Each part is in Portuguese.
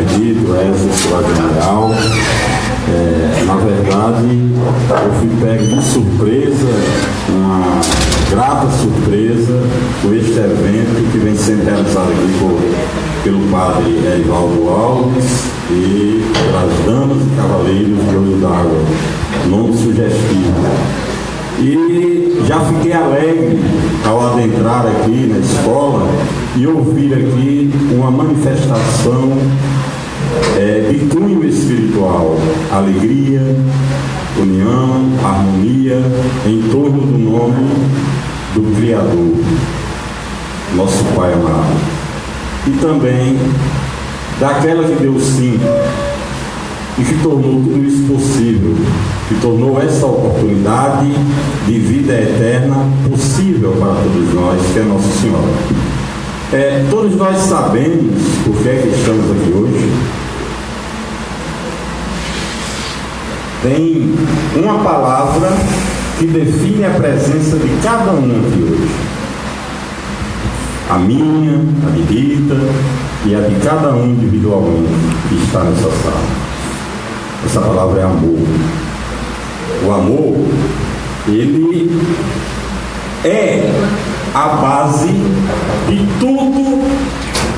permitido, essa sua general. Na verdade, eu fui pego de surpresa, uma grata surpresa, por este evento que vem sendo realizado aqui pelo padre Erivaldo Alves e pelas damas e cavaleiros de Olho d'Água, nome sugestivo. E já fiquei alegre ao adentrar aqui na escola e ouvir aqui uma manifestação de cunho espiritual, alegria, união, harmonia em torno do nome do Criador, nosso Pai amado, e também daquela que deu sim e que tornou tudo isso possível, que tornou essa oportunidade de vida eterna possível para todos nós, que é Nossa Senhora. Todos nós sabemos por que é que estamos aqui hoje. Tem uma palavra que define a presença de cada um aqui hoje. A minha, a de Rita e a de cada um individualmente que está nessa sala. Essa palavra é amor. O amor, ele é a base de tudo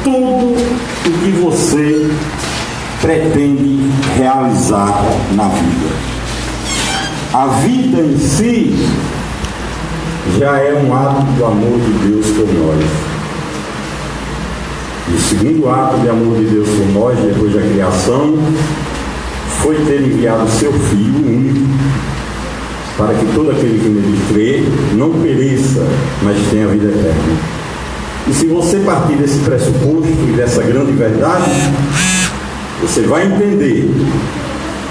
o que você pretende realizar na vida. A vida em si já é um ato do amor de Deus por nós. E o segundo ato de amor de Deus por nós, depois da criação, foi ter enviado seu Filho único, para que todo aquele que nele crê não pereça, mas tenha vida eterna. E se você partir desse pressuposto e dessa grande verdade, você vai entender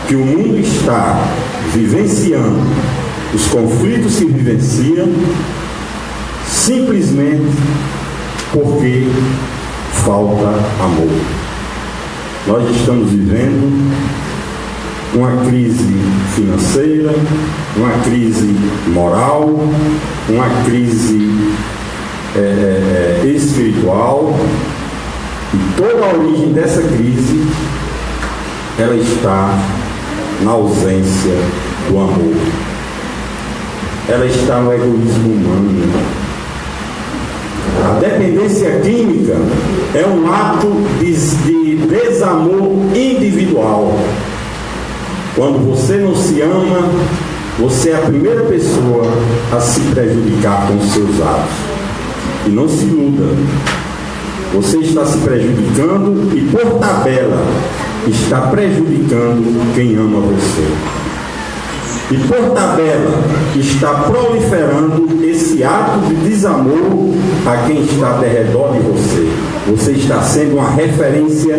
que o mundo está vivenciando os conflitos que vivencia simplesmente porque falta amor. Nós estamos vivendo uma crise financeira, uma crise moral, uma crise espiritual, e toda a origem dessa crise ela está na ausência do amor. Ela está no egoísmo humano. A dependência química é um ato de desamor individual. Quando você não se ama, você é a primeira pessoa a se prejudicar com os seus atos. E não se iluda. Você está se prejudicando e, por tabela, está prejudicando quem ama você. E, por tabela, está proliferando esse ato de desamor a quem está ao redor de você. Você está sendo uma referência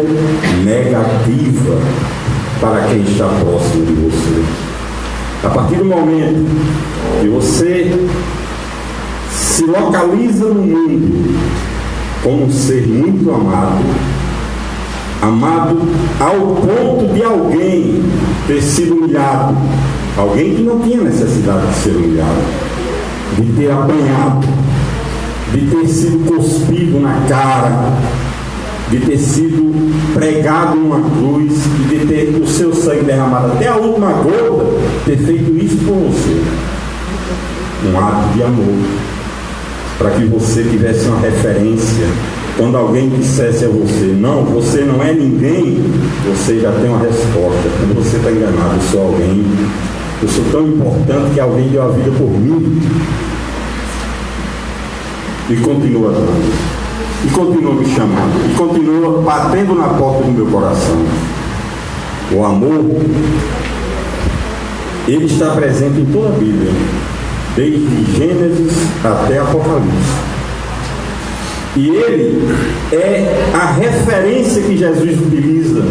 negativa para quem está próximo de você. A partir do momento que você se localiza no mundo como um ser muito amado, amado ao ponto de alguém ter sido humilhado, alguém que não tinha necessidade de ser humilhado, de ter apanhado, de ter sido cuspido na cara, de ter sido pregado numa cruz e de ter o seu sangue derramado até a última gota, ter feito isso por você. Um ato de amor, para que você tivesse uma referência. Quando alguém dissesse a você, não, você não é ninguém, você já tem uma resposta. Quando você está enganado, eu sou alguém, eu sou tão importante que alguém deu a vida por mim. E continua dando. E continua me chamando, e continua batendo na porta do meu coração. O amor, ele está presente em toda a Bíblia, desde Gênesis até Apocalipse. E ele é a referência que Jesus utiliza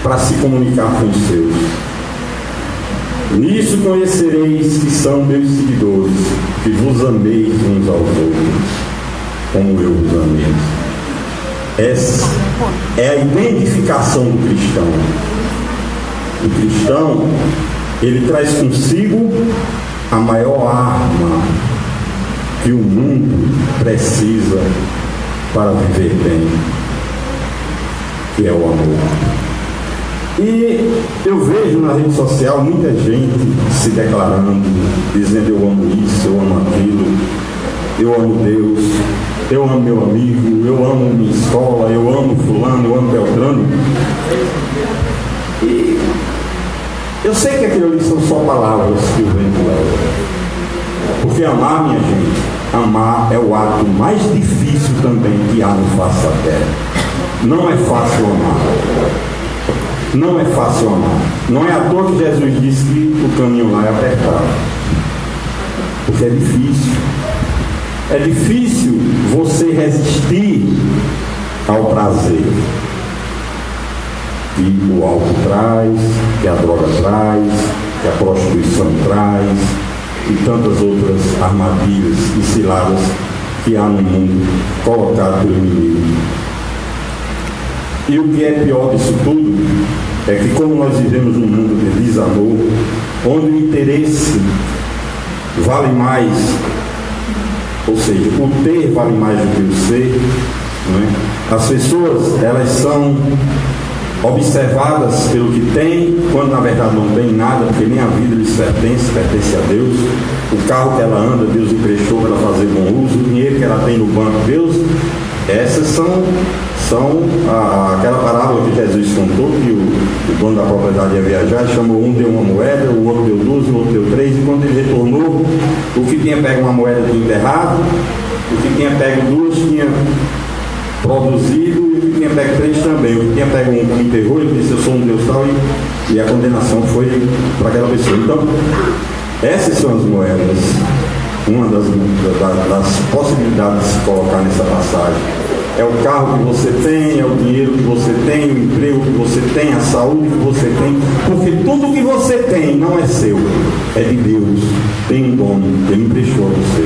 para se comunicar com os seus. Nisso conhecereis que são meus seguidores, que vos ameis uns aos outros, como eu vos amei. Essa é a identificação do cristão. O cristão, ele traz consigo a maior arma que o mundo precisa para viver bem, que é o amor. E eu vejo na rede social muita gente se declarando, dizendo: eu amo isso, eu amo aquilo, eu amo Deus, eu amo meu amigo, eu amo minha escola, eu amo fulano, eu amo Beltrano. E eu sei que aquilo ali são só palavras que o vento leva. Porque amar, minha gente, amar é o ato mais difícil também que há no face da terra. Não é fácil amar. Não é fácil amar. Não é à toa que Jesus disse que o caminho lá é apertado. Porque é difícil. É difícil você resistir ao prazer que o álcool traz, que a droga traz, que a prostituição traz e tantas outras armadilhas e ciladas que há no mundo colocado pelo inimigo. E o que é pior disso tudo é que, como nós vivemos num mundo de desamor, onde o interesse vale mais, ou seja, o ter vale mais do que o ser, não é? As pessoas, elas são observadas pelo que tem, quando na verdade não tem nada, porque nem a vida lhes pertence a Deus. O carro que ela anda, Deus emprestou para ela fazer bom uso. O dinheiro que ela tem no banco, Deus. Essas são aquela parábola que Jesus contou, que o dono da propriedade ia viajar, chamou um, deu uma moeda, o outro deu 2, o outro deu 3, e quando ele retornou, o que tinha pego uma moeda tinha enterrado, o que tinha pego 2 tinha produzido, e o que tinha pego 3 também. O que tinha pego um enterrou, ele disse: eu sou um Deus tal, e a condenação foi para aquela pessoa. Então, essas são as moedas. Uma das possibilidades de se colocar nessa passagem é o carro que você tem, é o dinheiro que você tem, o emprego que você tem, a saúde que você tem, porque tudo que você tem não é seu, é de Deus, tem um dono, ele emprestou a você.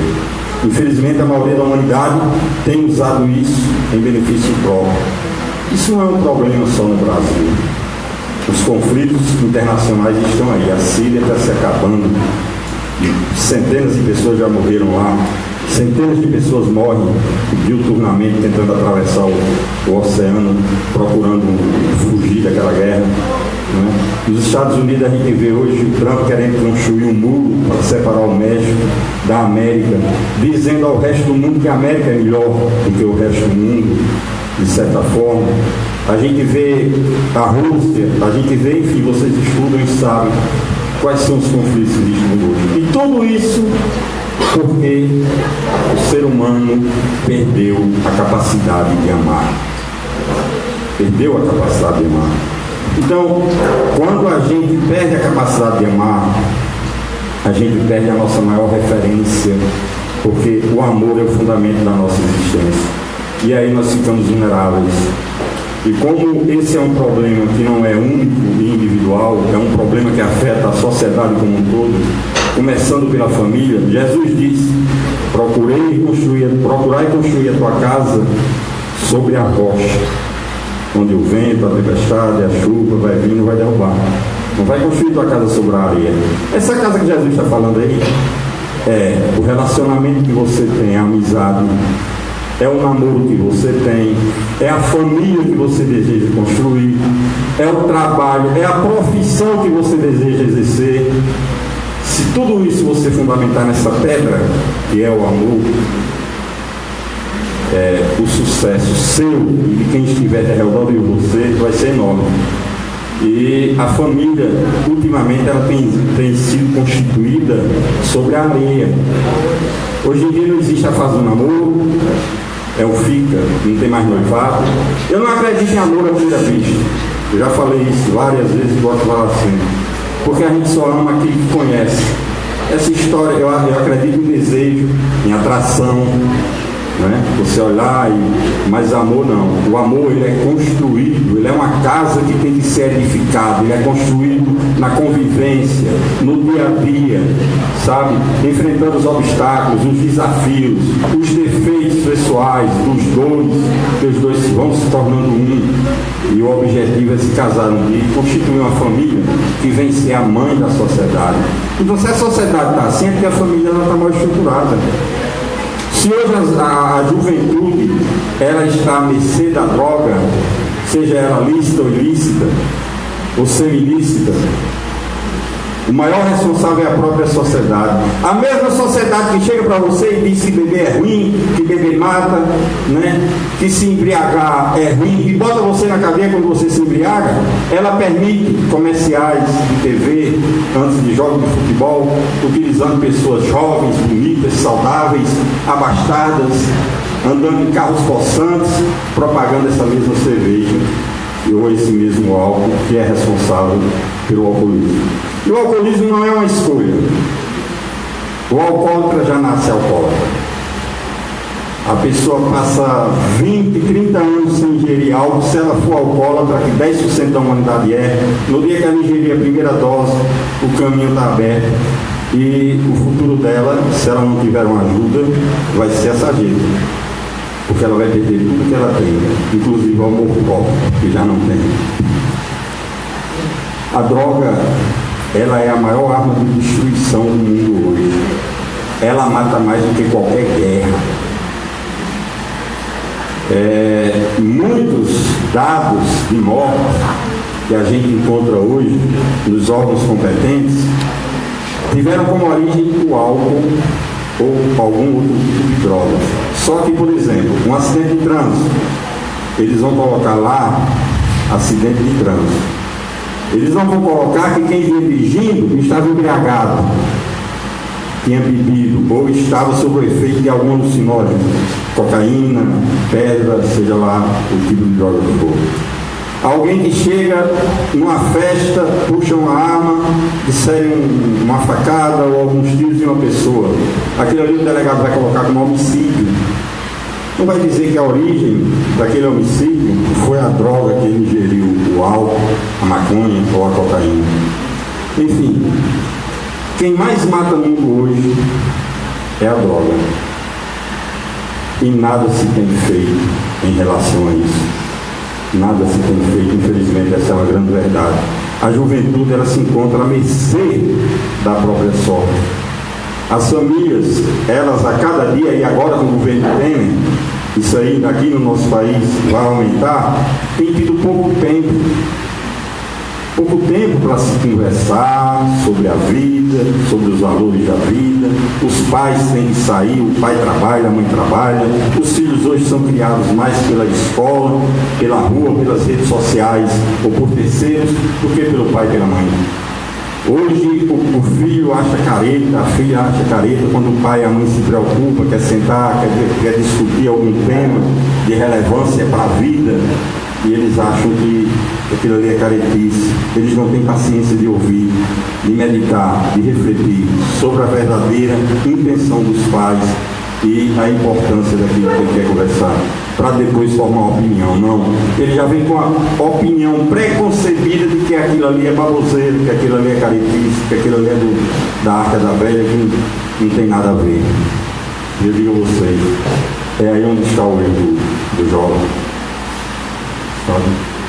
Infelizmente, a maioria da humanidade tem usado isso em benefício próprio. Isso não é um problema só no Brasil. Os conflitos internacionais estão aí, a Síria está se acabando. Centenas de pessoas já morreram lá, centenas de pessoas morrem diuturnamente tentando atravessar o oceano, procurando fugir daquela guerra, né? Nos Estados Unidos a gente vê hoje o Trump querendo construir um muro para separar o México da América, dizendo ao resto do mundo que a América é melhor do que o resto do mundo, de certa forma. A gente vê a Rússia, a gente vê, enfim, vocês estudam e sabem quais são os conflitos que existem no mundo. E tudo isso porque o ser humano perdeu a capacidade de amar. Perdeu a capacidade de amar. Então, quando a gente perde a capacidade de amar, a gente perde a nossa maior referência, porque o amor é o fundamento da nossa existência. E aí nós ficamos vulneráveis. E como esse é um problema que não é único e individual, é um problema que afeta a sociedade como um todo, começando pela família, Jesus disse: procurai e construir a tua casa sobre a rocha, onde o vento, a tempestade, a chuva vai vir e não vai derrubar. Não vai construir tua casa sobre a areia. Essa casa que Jesus está falando aí é o relacionamento que você tem, a amizade, é o namoro que você tem, é a família que você deseja construir, é o trabalho, é a profissão que você deseja exercer. Se tudo isso você fundamentar nessa pedra, que é o amor, o sucesso seu e de quem estiver ao redor de você vai ser enorme. E a família, ultimamente, ela tem sido constituída sobre a areia. Hoje em dia não existe a fase do namoro, é o fica, não tem mais noivado. Eu não acredito em amor à primeira vista. Eu já falei isso várias vezes e gosto de falar assim. Porque a gente só ama aquele que conhece. Essa história, eu acredito em desejo, em atração, né? Você olhar mas amor não. O amor, ele é construído, ele é uma casa que tem que ser edificada, ele é construído na convivência, no dia a dia, sabe? Enfrentando os obstáculos, os desafios, os defeitos pessoais dos dois, que os dois vão se tornando um. E o objetivo é se casar um dia e constituir uma família que vem ser a mãe da sociedade. Então, se a sociedade está assim, é porque a família não está mal estruturada. Se hoje a juventude ela está à mercê da droga, seja ela lícita ou ilícita, ou semi-lícita, o maior responsável é a própria sociedade. A mesma sociedade que chega para você e diz que beber é ruim, que beber mata, né? Que se embriagar é ruim, e bota você na cadeia quando você se embriaga, ela permite comerciais de TV, antes de jogos de futebol, utilizando pessoas jovens, bonitas, saudáveis, abastadas, andando em carros possantes, propagando essa mesma cerveja ou esse mesmo álcool que é responsável pelo alcoolismo. E o alcoolismo não é uma escolha. O alcoólatra já nasce alcoólatra. A pessoa passa 20, 30 anos sem ingerir álcool. Se ela for alcoólatra, que 10% da humanidade é, no dia que ela ingerir a primeira dose, o caminho está aberto. E o futuro dela, se ela não tiver uma ajuda, vai ser a sarjeta. Porque ela vai perder tudo que ela tem, inclusive o amor próprio, que já não tem. A droga, ela é a maior arma de destruição do mundo hoje. Ela mata mais do que qualquer guerra. Muitos dados de morte que a gente encontra hoje nos órgãos competentes tiveram como origem o álcool ou algum outro tipo de droga. Só que, por exemplo, um acidente de trânsito, eles vão colocar lá acidente de trânsito. Eles não vão colocar que quem vinha dirigindo estava embriagado, tinha bebido ou estava sob o efeito de algum alucinógeno, cocaína, pedra, seja lá o tipo de droga que for. Alguém que chega numa festa, puxa uma arma, insere uma facada ou alguns tiros em uma pessoa. Aquilo ali o delegado vai colocar como homicídio. Não vai dizer que a origem daquele homicídio foi a droga que ele ingeriu, o álcool, a maconha ou a cocaína. Enfim, quem mais mata no mundo hoje é a droga. E nada se tem feito em relação a isso. Nada se tem feito, infelizmente, essa é uma grande verdade. A juventude, ela se encontra à mercê da própria sorte. As famílias, elas a cada dia, e agora com o governo Temer, isso aí aqui no nosso país vai aumentar, tem tido pouco tempo para se conversar sobre a vida, sobre os valores da vida. Os pais têm que sair, o pai trabalha, a mãe trabalha. Os filhos hoje são criados mais pela escola, pela rua, pelas redes sociais ou por terceiros, do que pelo pai e pela mãe. Hoje o filho acha careta, a filha acha careta quando o pai e a mãe se preocupam, quer sentar, quer discutir algum tema de relevância para a vida, e eles acham que aquilo ali é caretice. Eles não têm paciência de ouvir, de meditar, de refletir sobre a verdadeira intenção dos pais e a importância daquilo que ele quer conversar, para depois formar uma opinião. Não, ele já vem com a opinião preconcebida de que aquilo ali é baboseiro, que aquilo ali é caretice, que aquilo ali é da Arca da Velha, que não tem nada a ver. Eu digo a vocês, é aí onde está o erro do jovem.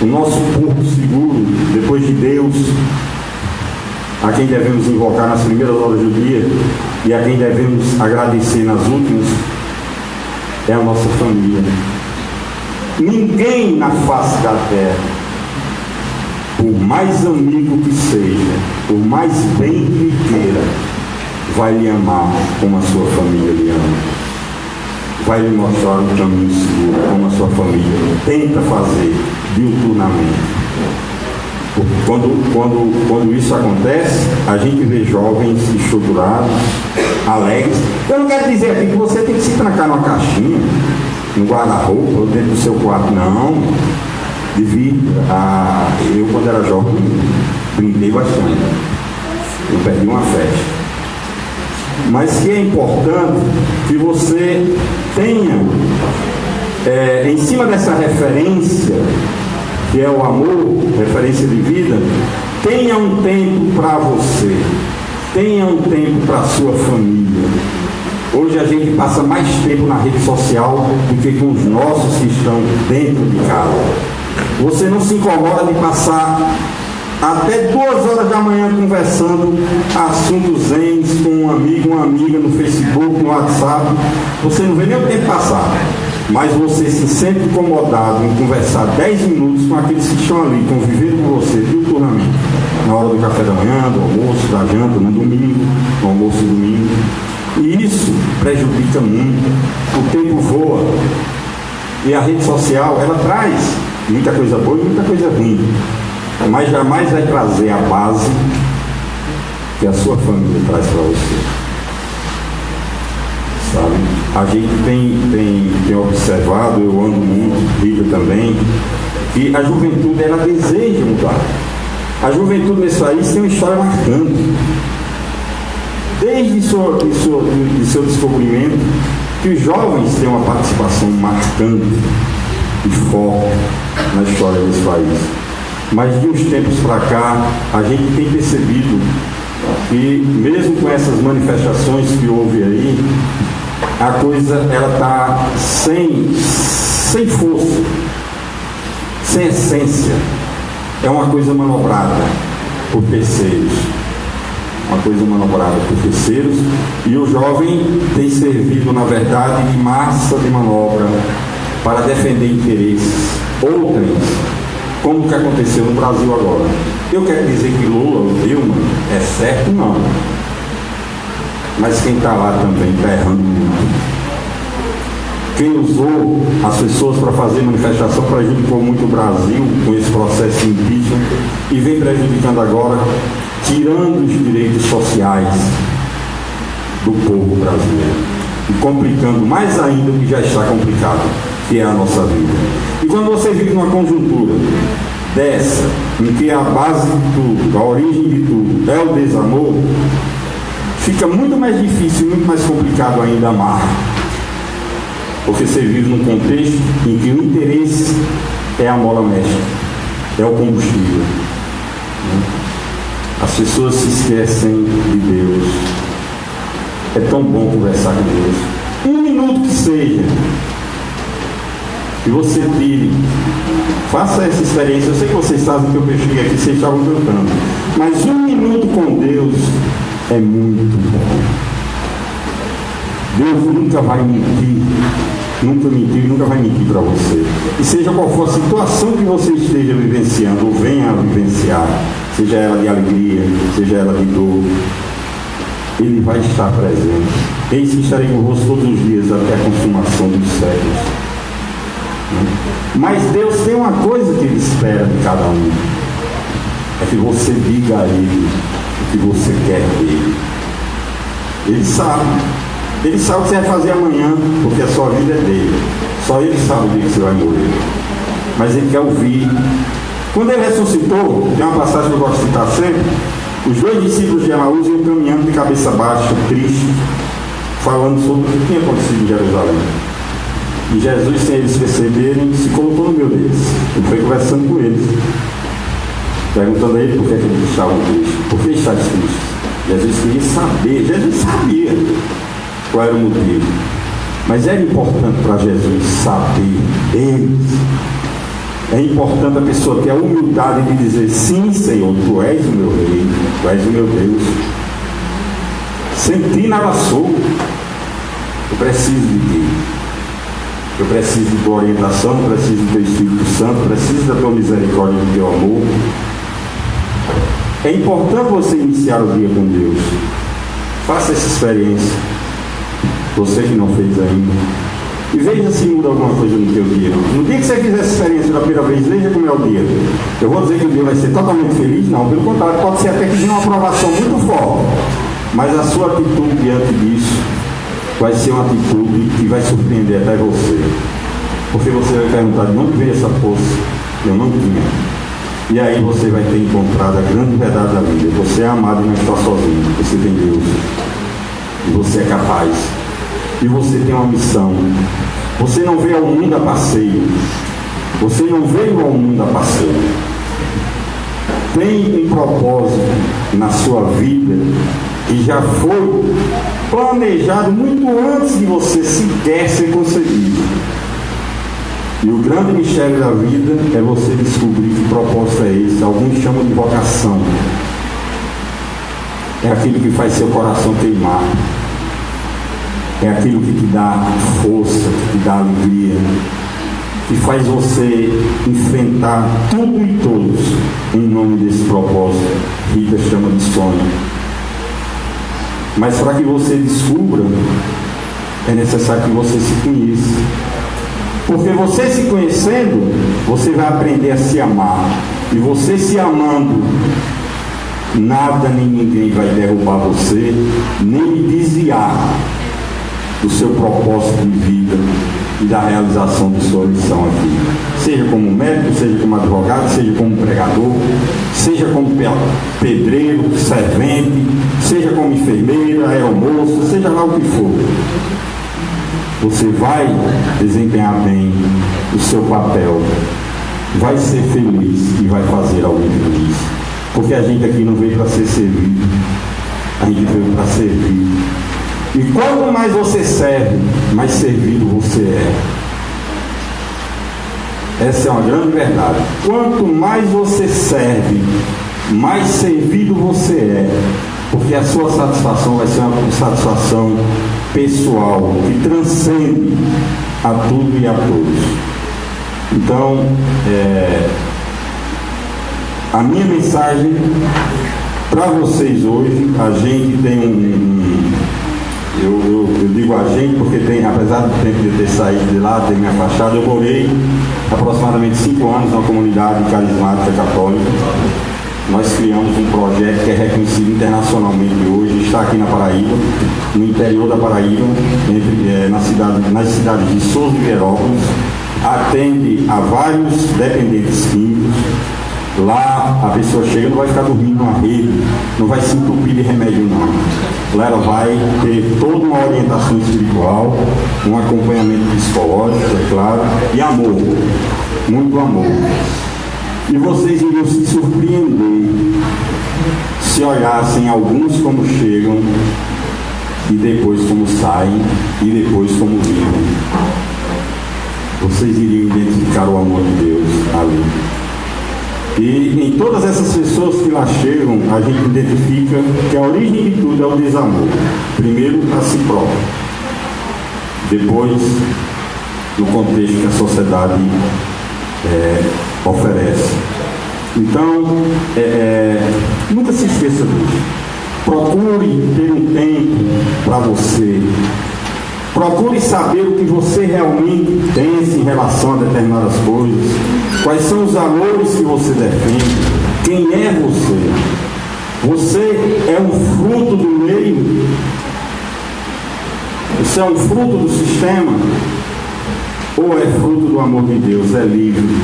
O nosso porto seguro, depois de Deus, a quem devemos invocar nas primeiras horas do dia e a quem devemos agradecer nas últimas, é a nossa família. Ninguém na face da terra, por mais amigo que seja, por mais bem que lhe queira, vai lhe amar como a sua família lhe ama. Vai lhe mostrar um caminho seguro, como a sua família tenta fazer diuturnamente. Quando isso acontece, a gente vê jovens estruturados, alegres. Eu não quero dizer aqui que você tem que se trancar numa caixinha, no guarda-roupa, ou dentro do seu quarto, não. Eu, quando era jovem, brindei bastante. Eu perdi uma festa. Mas que é importante que você tenha, em cima dessa referência, que é o amor, referência de vida, tenha um tempo para você, tenha um tempo para a sua família. Hoje a gente passa mais tempo na rede social do que com os nossos que estão dentro de casa. Você não se incomoda de passar até 2 horas da manhã conversando assuntos zens com um amigo, uma amiga no Facebook, no WhatsApp. Você não vê nem o tempo passar. mas você se sente incomodado em conversar 10 minutos com aqueles que estão ali, convivendo com você diuturnamente, na hora do café da manhã, do almoço, da janta, no domingo, no almoço do domingo. E isso prejudica muito. O tempo voa. E a rede social, ela traz muita coisa boa e muita coisa ruim, mas jamais vai trazer a base que a sua família traz para você. Sabe? A gente tem observado, eu ando muito, Bíblia também, que a juventude, ela deseja mudar. A juventude nesse país tem uma história marcante. Desde seu descobrimento, que os jovens têm uma participação marcante e forte na história desse país. Mas de uns tempos para cá, a gente tem percebido que, mesmo com essas manifestações que houve aí, a coisa ela está sem força, sem essência. É uma coisa manobrada por terceiros. Uma coisa manobrada por terceiros, e o jovem tem servido, na verdade, de massa de manobra para defender interesses outrens, como o que aconteceu no Brasil agora. Eu quero dizer que Lula ou Dilma é certo? Não. Mas quem está lá também está errando muito. Quem usou as pessoas para fazer manifestação prejudicou muito o Brasil com esse processo de impeachment e vem prejudicando agora, tirando os direitos sociais do povo brasileiro e complicando mais ainda o que já está complicado, que é a nossa vida. E quando você vive numa conjuntura dessa, em que a base de tudo, a origem de tudo é o desamor, fica muito mais difícil, muito mais complicado ainda amar. Porque você vive num contexto em que o interesse é a mola mestra, é o combustível. As pessoas se esquecem de Deus. É tão bom conversar com Deus. Um minuto que seja, que você tire, faça essa experiência. Eu sei que vocês sabem que eu cheguei aqui, vocês estavam cantando, mas um minuto com Deus é muito bom. Deus nunca vai mentir, nunca mentiu e nunca vai mentir para você. E seja qual for a situação que você esteja vivenciando ou venha a vivenciar, seja ela de alegria, seja ela de dor, Ele vai estar presente. Eis que estarei convosco todos os dias até a consumação dos séculos. Mas Deus tem uma coisa que Ele espera de cada um: é que você diga a Ele o que você quer dele. Ele sabe o que você vai fazer amanhã, porque a sua vida é dele. Só Ele sabe o dia que você vai morrer. Mas Ele quer ouvir. Quando Ele ressuscitou, tem uma passagem que eu gosto de citar sempre: os 2 discípulos de Emaús iam caminhando de cabeça baixa, triste, falando sobre o que tinha acontecido em Jerusalém. E Jesus, sem eles perceberem, se colocou no meio deles. Ele foi conversando com eles, perguntando a ele por que eles estavam tristes. Por que está triste? Jesus queria saber. Jesus sabia qual era o motivo. Mas era importante para Jesus saber deles. É importante a pessoa ter a humildade de dizer: sim, Senhor, Tu és o meu Rei, Tu és o meu Deus. Sem Ti nada sou. Eu preciso de Ti. Eu preciso de Tua orientação, preciso do Teu Espírito Santo, preciso da Tua misericórdia e do Teu amor. É importante você iniciar o dia com Deus. Faça essa experiência. Você que não fez ainda. E veja se muda alguma coisa no teu dia. No dia que você fizer essa experiência pela primeira vez, veja como é o dia. Eu vou dizer que o dia vai ser totalmente feliz? Não, pelo contrário, pode ser até que tenha uma aprovação muito forte. Mas a sua atitude diante disso vai ser uma atitude que vai surpreender até você. Porque você vai perguntar: de onde veio essa força? Eu não tinha. E aí você vai ter encontrado a grande verdade da vida. Você é amado e não está sozinho. Você tem Deus. E você é capaz. E você tem uma missão. Você não veio ao mundo a passeio. Você não veio ao mundo a passeio. Tem um propósito na sua vida que já foi planejado muito antes de você sequer ser concebido. E o grande mistério da vida é você descobrir que propósito é esse. Alguns chamam de vocação. É aquilo que faz seu coração queimar. é aquilo que te dá força, que te dá alegria, que faz você enfrentar tudo e todos em nome desse propósito. Rita chama de sonho. Mas para que você descubra, é necessário que você se conheça. Porque você se conhecendo, você vai aprender a se amar. E você se amando, nada nem ninguém vai derrubar você, nem lhe desviar do seu propósito de vida e da realização de sua missão aqui. Seja como médico, seja como advogado, seja como pregador, seja como pedreiro, servente, seja como enfermeira, aeromoço, seja lá o que for. Você vai desempenhar bem o seu papel, vai ser feliz e vai fazer alguém feliz. Porque a gente aqui não veio para ser servido, a gente veio para servir. E quanto mais você serve, mais servido você é. Essa é uma grande verdade. Quanto mais você serve, mais servido você é. Porque a sua satisfação vai ser uma satisfação pessoal, que transcende a tudo e a todos. Então, a minha mensagem para vocês hoje, a gente tem eu digo a gente porque tem, apesar do tempo de ter saído de lá, ter me afastado, eu morei aproximadamente 5 anos na comunidade carismática católica. Nós criamos um projeto que é reconhecido internacionalmente hoje, está aqui na Paraíba, no interior da Paraíba, nas cidades de Souza e Verópolis, atende a vários dependentes químicos. Lá a pessoa chega, não vai ficar dormindo numa rede, não vai se entupir de remédio não. Lá ela vai ter toda uma orientação espiritual, um acompanhamento psicológico, é claro, e amor, muito amor. E vocês iriam se surpreender se olhassem alguns como chegam, e depois como saem, e depois como vivem. Vocês iriam identificar o amor de Deus ali. E em todas essas pessoas que lá chegam, a gente identifica que a origem de tudo é o desamor. Primeiro a si próprio, depois no contexto que a sociedade oferece. Então, nunca se esqueça disso. Procure ter um tempo para você. Procure saber o que você realmente pensa em relação a determinadas coisas. Quais são os valores que você defende? Quem é você? Você é um fruto do meio? Você é um fruto do sistema? Ou é fruto do amor de Deus? É livre,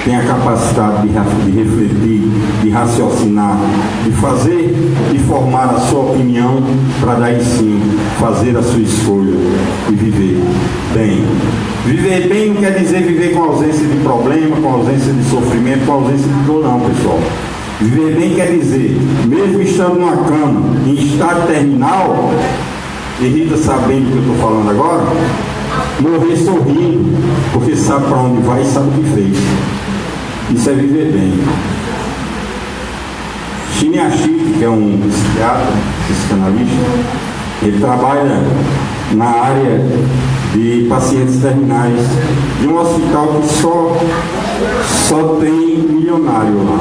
tem a capacidade de refletir, de raciocinar, de fazer e formar a sua opinião para daí sim fazer a sua escolha e viver bem. Viver bem não quer dizer viver com ausência de problema, com ausência de sofrimento, com ausência de dor não, pessoal. Viver bem quer dizer, mesmo estando numa cama, em estado terminal, e Rita sabendo do que eu estou falando agora, morrer sorrindo, porque sabe para onde vai e sabe o que fez. Isso é viver bem. Chiniachik, que é um psiquiatra, psicanalista, ele trabalha na área de pacientes terminais de um hospital que só tem milionário lá.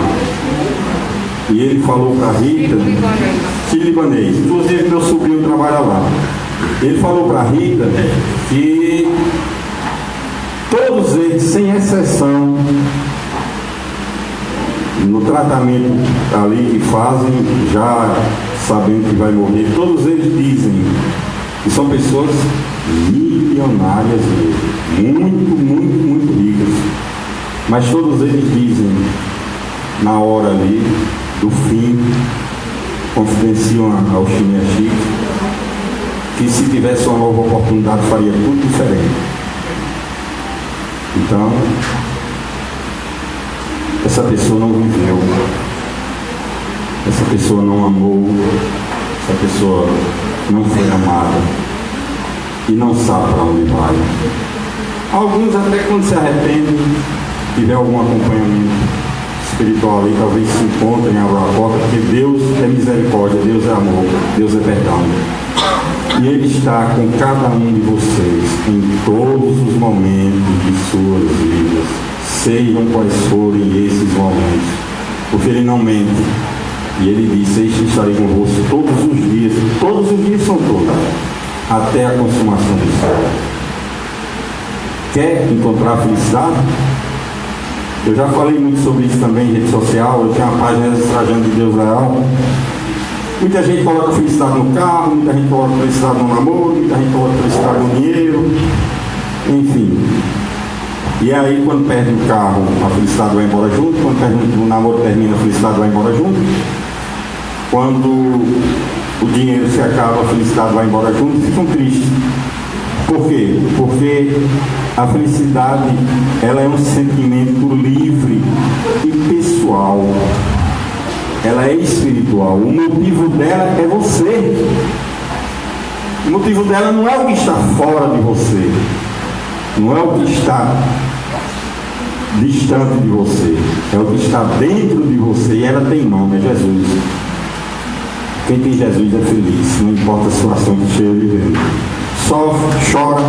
E ele falou para a Rita, libanês, inclusive meu sobrinho trabalha lá. Ele falou para a Rita que todos eles, sem exceção, no tratamento ali que fazem, já sabendo que vai morrer, todos eles dizem que são pessoas milionárias, muito ricas, mas todos eles dizem, na hora ali do fim, confidenciam ao Chiniachik que se tivesse uma nova oportunidade faria tudo diferente. Então, essa pessoa não viveu, essa pessoa não amou, essa pessoa não foi amada e não sabe para onde vai. Alguns até quando se arrependem, tiver algum acompanhamento espiritual ali, talvez se encontrem, abram a porta, porque Deus é misericórdia, Deus é amor, Deus é perdão. E Ele está com cada um de vocês em todos os momentos de suas vidas, sejam quais forem esses momentos, porque Ele não mente. E Ele disse: eis que estarei convosco todos os dias são todos, até a consumação dos séculos. Quer encontrar felicidade? Eu já falei muito sobre isso também em rede social. Eu tenho uma página Estrajando de Deus Leal. Muita gente coloca felicidade no carro, muita gente coloca felicidade no namoro, muita gente coloca felicidade no dinheiro, enfim. E aí, quando perde o carro, a felicidade vai embora junto. Quando perde o namoro, termina, a felicidade vai embora junto. Quando o dinheiro se acaba, a felicidade vai embora junto, e ficam tristes. Por quê? Porque a felicidade, ela é um sentimento livre e pessoal. Ela é espiritual. O motivo dela é você. O motivo dela não é o que está fora de você, não é o que está distante de você, é o que está dentro de você. E ela tem nome, é Jesus. Quem tem Jesus é feliz, não importa a situação que esteja vivendo. Sofre, chora,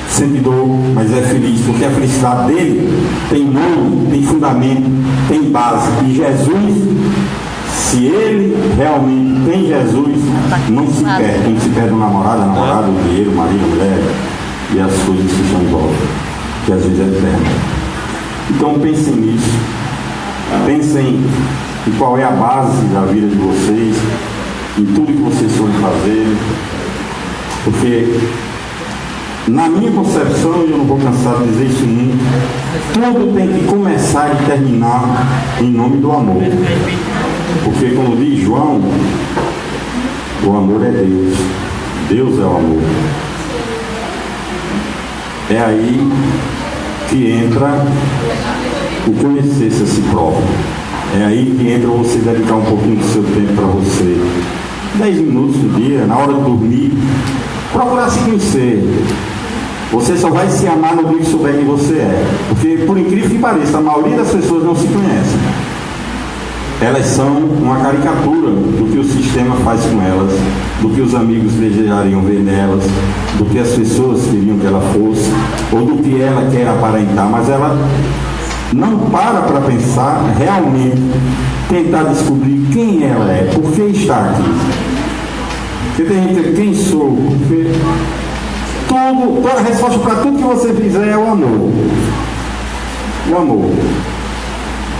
sente dor, mas é feliz, porque a felicidade dele tem nome, tem fundamento, tem base. E Jesus, se ele realmente tem Jesus, não se perde. Não se perde o namorado, a namorada, o dinheiro, o marido, a mulher e as coisas que estão em volta. Jesus é eterno. Então pensem nisso. Pensem em qual é a base da vida de vocês, em tudo que vocês forem fazer. Porque na minha concepção, e eu não vou cansar de dizer isso muito, tudo tem que começar e terminar em nome do amor. Porque, como diz João, o amor é Deus. Deus é o amor. É aí que entra o conhecer-se a si próprio. É aí que entra você dedicar um pouquinho do seu tempo para você. 10 minutos do dia, na hora de dormir, procurar se conhecer. Você só vai se amar no dia que souber quem você é. Porque, por incrível que pareça, a maioria das pessoas não se conhecem. Elas são uma caricatura do que o sistema faz com elas, do que os amigos desejariam ver nelas, do que as pessoas queriam que ela fosse, ou do que ela quer aparentar, mas ela não para pensar realmente, tentar descobrir quem ela é, por que está aqui. Porque tem gente que quem sou, porque toda a resposta para tudo que você fizer é o amor. O amor.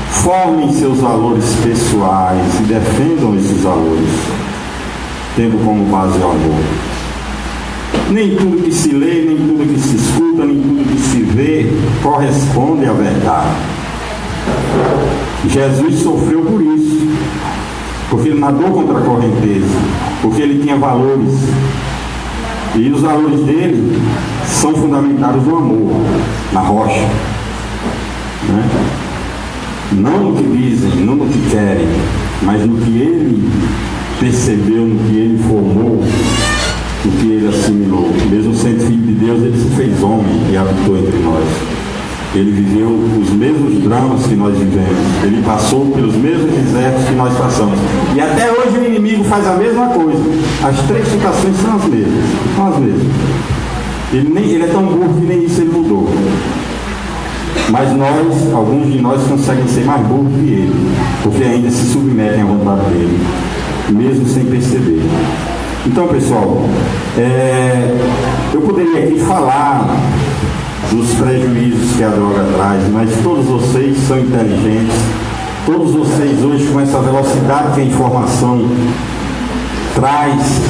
Formem seus valores pessoais e defendam esses valores, tendo como base o amor. Nem tudo que se lê, nem tudo que se escuta, nem tudo que se vê corresponde à verdade. Jesus sofreu por isso, porque ele nadou contra a correnteza, porque ele tinha valores. E os valores dele são fundamentados no amor, na rocha. Né? Não no que dizem, não no que querem, mas no que ele percebeu, no que ele formou, no que ele assimilou. Mesmo sendo filho de Deus, ele se fez homem e habitou entre nós. Ele viveu os mesmos dramas que nós vivemos. Ele passou pelos mesmos desertos que nós passamos. E até hoje o inimigo faz a mesma coisa. As 3 citações são as mesmas. São as mesmas. Ele é tão burro que nem isso ele mudou. Mas nós, alguns de nós, conseguem ser mais burros que ele, porque ainda se submetem à vontade dele, mesmo sem perceber. Então, pessoal, eu poderia aqui falar dos prejuízos que a droga traz, mas todos vocês são inteligentes, todos vocês hoje, com essa velocidade que a informação traz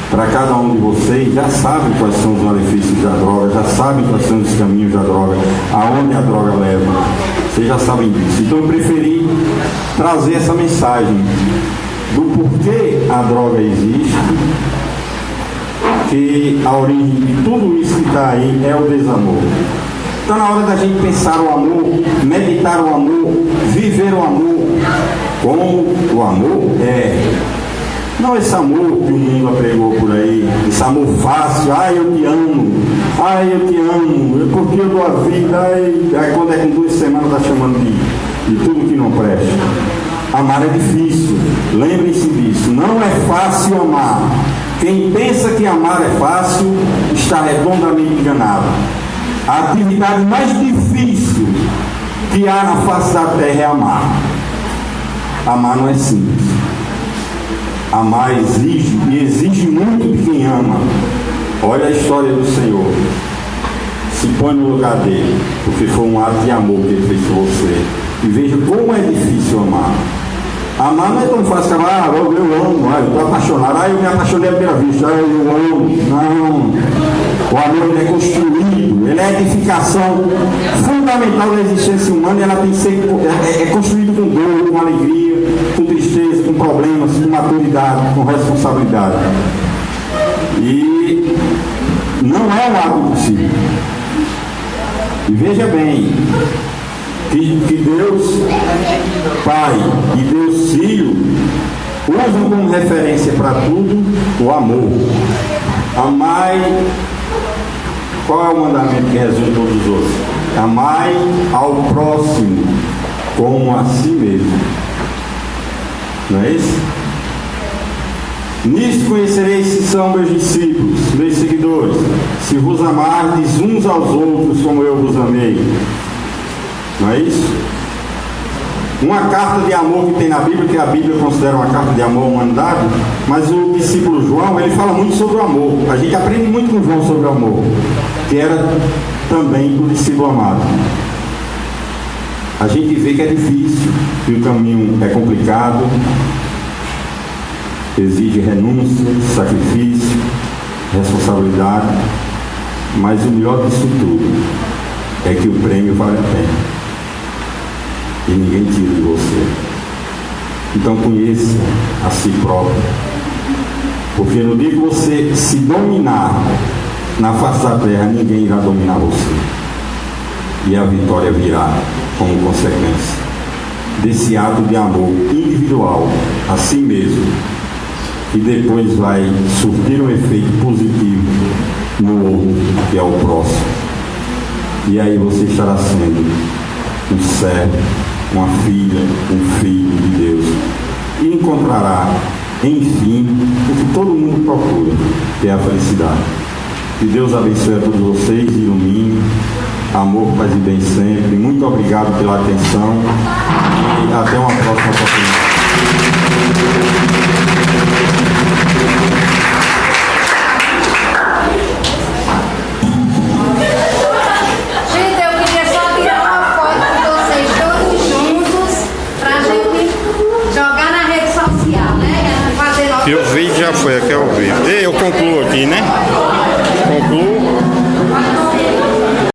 para cada um de vocês, já sabem quais são os malefícios da droga, já sabem quais são os caminhos da droga, aonde a droga leva. Vocês já sabem disso. Então eu preferi trazer essa mensagem do porquê a droga existe, que a origem de tudo isso que está aí é o desamor. Então, na hora da gente pensar o amor, meditar o amor, viver o amor, como o amor não esse amor que o mundo apregou por aí, esse amor fácil, ai eu te amo, porque eu dou a vida, aí quando é com 2 semanas está chamando de tudo que não presta. Amar é difícil, lembrem-se disso, não é fácil amar, Quem pensa que amar é fácil está redondamente enganado. A atividade mais difícil que há na face da terra é amar. Amar não é simples. Amar exige, e exige muito de quem ama. Olha a história do Senhor. Se põe no lugar dele, porque foi um ato de amor que ele fez por você. E veja como é difícil amar. Amar não é tão fácil que eu amo, eu estou apaixonado, eu me apaixonei à primeira vista, eu amo. Não. O amor ele é construído, ele é a edificação fundamental da existência humana, e ela tem que ser construído com dor, com alegria, com tristeza, com problemas, com maturidade, com responsabilidade. E não é um ato possível. E veja bem, que Deus Pai e Deus Filho usam como referência para tudo o amor. Amai, qual é o mandamento que resume todos os outros? Amai ao próximo como a si mesmo. Não é isso? Nisto conhecereis se são meus discípulos, meus seguidores, se vos amardes uns aos outros como eu vos amei. Não é isso? Uma carta de amor que tem na Bíblia, que a Bíblia considera uma carta de amor à humanidade, mas o discípulo João, ele fala muito sobre o amor. A gente aprende muito com João sobre o amor, que era também o discípulo amado. A gente vê que é difícil, que o caminho é complicado, exige renúncia, sacrifício, responsabilidade, mas o melhor disso tudo é que o prêmio vale a pena. E ninguém tira de você. Então conheça a si próprio. Porque no dia que você se dominar na face da terra, ninguém irá dominar você. E a vitória virá como consequência desse ato de amor individual a si mesmo, e depois vai surtir um efeito positivo no outro, que é o próximo. E aí você estará sendo um servo, uma filha, um filho de Deus, e encontrará, enfim, o que todo mundo procura, que é a felicidade. Que Deus abençoe a todos vocês, ilumine, amor, paz e bem sempre. Muito obrigado pela atenção e até uma próxima oportunidade.